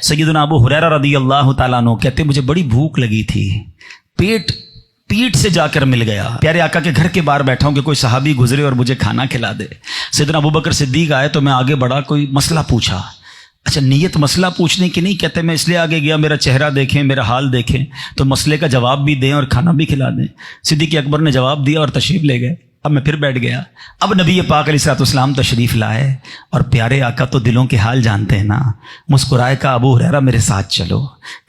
सैयदना अबू हुरैरा रदी अल्लाह ताला अन्हु कहते मुझे बड़ी भूख लगी थी, पेट पीठ से जाकर मिल गया। प्यारे आका के घर के बाहर बैठा हूँ कि कोई सहाबी गुजरे और मुझे खाना खिला दे। सैयदना अबू बकर सिद्दीक आए तो मैं आगे बढ़ा, कोई मसला पूछा। अच्छा, नीयत मसला पूछने की नहीं, कहते मैं इसलिए आगे गया मेरा चेहरा देखें, मेरा हाल देखें तो मसले का जवाब भी दें और खाना भी खिला दें। सिद्दीक अकबर ने जवाब दिया और तशरीफ़ ले गए। अब मैं फिर बैठ गया। अब नबी पाक अलैहिस्सलाम तशरीफ़ लाए और प्यारे आका तो दिलों के हाल जानते हैं ना, मुस्कुराए का अबू हुरैरा मेरे साथ चलो।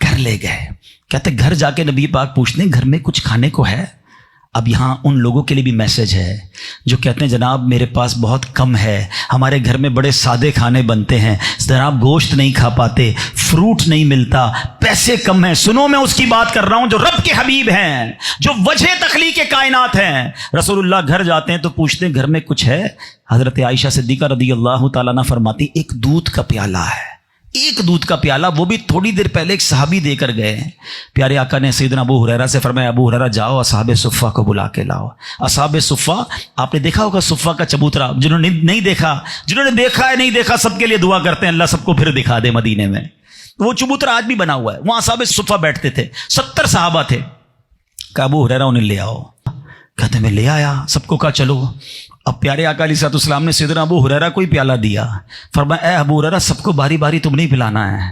घर ले गए। कहते घर जाके नबी पाक पूछते घर में कुछ खाने को है। अब यहाँ उन लोगों के लिए भी मैसेज है जो कहते हैं जनाब मेरे पास बहुत कम है, हमारे घर में बड़े सादे खाने बनते हैं, जनाब गोश्त नहीं खा पाते, फ्रूट नहीं मिलता, पैसे कम हैं। सुनो मैं उसकी बात कर रहा हूँ जो रब के हबीब हैं, जो वजह तखलीक के कायनात हैं। रसूलुल्लाह घर जाते हैं तो पूछते हैं घर में कुछ है। हजरत आयशा सिद्दीका रदी अल्लाह ताला अन्हा फरमाती एक दूध का प्याला है, एक दूध का प्याला, वो भी थोड़ी देर पहले एक सहाबी देकर गए। प्यारे आका ने सैयदना अबू हुरैरा से फरमाया अबू हुरैरा जाओ असहाबे सुफ़ा को बुला के लाओ। असहाबे सुफ़ा, आपने देखा होगा सुफ़ा का चबूतरा, जिन्होंने नहीं देखा, जिन्होंने देखा है नहीं देखा सबके लिए दुआ करते हैं अल्लाह सबको फिर दिखा दे मदीने में। वो चबूतरा आज भी बना हुआ है, वहां असहाबे सुफ़ा बैठते थे। 70 सहाबा थे। कहा अबू हुरैरा उन्हें ले आओ। कहते मैं ले आया, सबको कहा चलो। अब प्यारे आका अलैहिस्सलाम ने सैयदना अबू हुरैरा को ही प्याला दिया। फरमाया ए अबू हुरैरा सबको बारी बारी तुमने ही पिलाना है।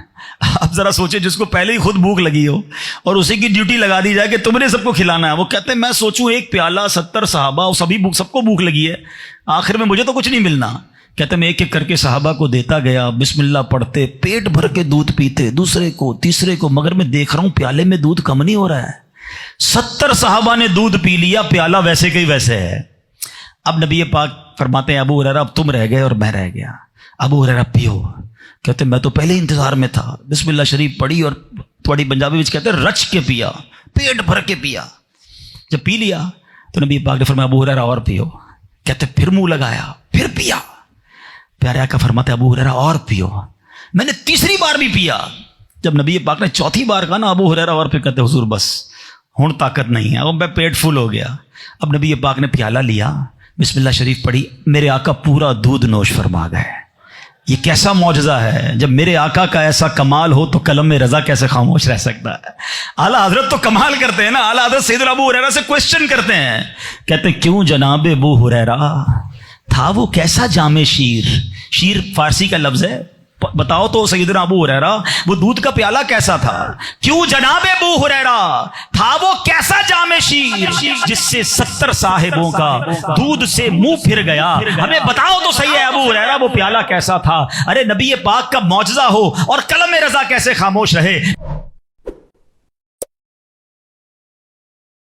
अब जरा सोचे जिसको पहले ही खुद भूख लगी हो और उसी की ड्यूटी लगा दी जाए कि तुमने सबको खिलाना है। वो कहते हैं मैं सोचूं एक प्याला 70 सहाबा और सबको भूख लगी है, आखिर में मुझे तो कुछ नहीं मिलना। कहते मैं एक एक करके सहाबा को देता गया, बिस्मिल्लाह पढ़ते, पेट भर के दूध पीते, दूसरे को तीसरे को, मगर मैं देख रहा हूं प्याले में दूध कम नहीं हो रहा है। 70 सहाबा ने दूध पी लिया, प्याला वैसे के वैसे है। अब नबी पाक फरमाते हैं अबू हुरैरा अब तुम रह गए और मैं रह गया, अबू हुरैरा पियो। कहते मैं तो पहले ही इंतजार में था, बिस्मिल्लाह शरीफ पढ़ी और थोड़ी पंजाबी में कहते रच के पिया, पेट भर के पिया। जब पी लिया तो नबी पाक ने फरमाया अबू हुरैरा और पियो। कहते फिर मुंह लगाया, फिर पिया। प्यारे आका फरमाते अबू हुरैरा और पियो। मैंने तीसरी बार भी पिया। जब नबी पाक ने चौथी बार कहा ना अबू हुरैरा और पियो, कहते हुजूर बस हुण ताकत नहीं है, अब मैं पेट फुल हो गया। अब नबी पाक ने प्याला लिया, बिस्मिल्लाह शरीफ पढ़ी, मेरे आका पूरा दूध नोश फरमा गए। ये कैसा मौजज़ा है, जब मेरे आका का ऐसा कमाल हो तो कलम में रजा कैसे खामोश रह सकता है। आला हजरत तो कमाल करते हैं ना, आला हजरत सैयदना अबू हुरैरा से क्वेश्चन करते हैं। कहते क्यों जनाब अबू हुरैरा, था वो कैसा जामे शीर, शीर फारसी का लफ्ज है, बताओ तो सैयदना अबू हुरैरा वो दूध का प्याला कैसा था। क्यों जनाब अबू हुरैरा, था वो कैसा जामे शीर जिससे 70 साहिबों का दूध से मुंह फिर गया। हमें बताओ तो सही है अबू हुरैरा वो प्याला कैसा था। अरे नबी पाक का मौजज़ा हो और कलम रजा कैसे खामोश रहे।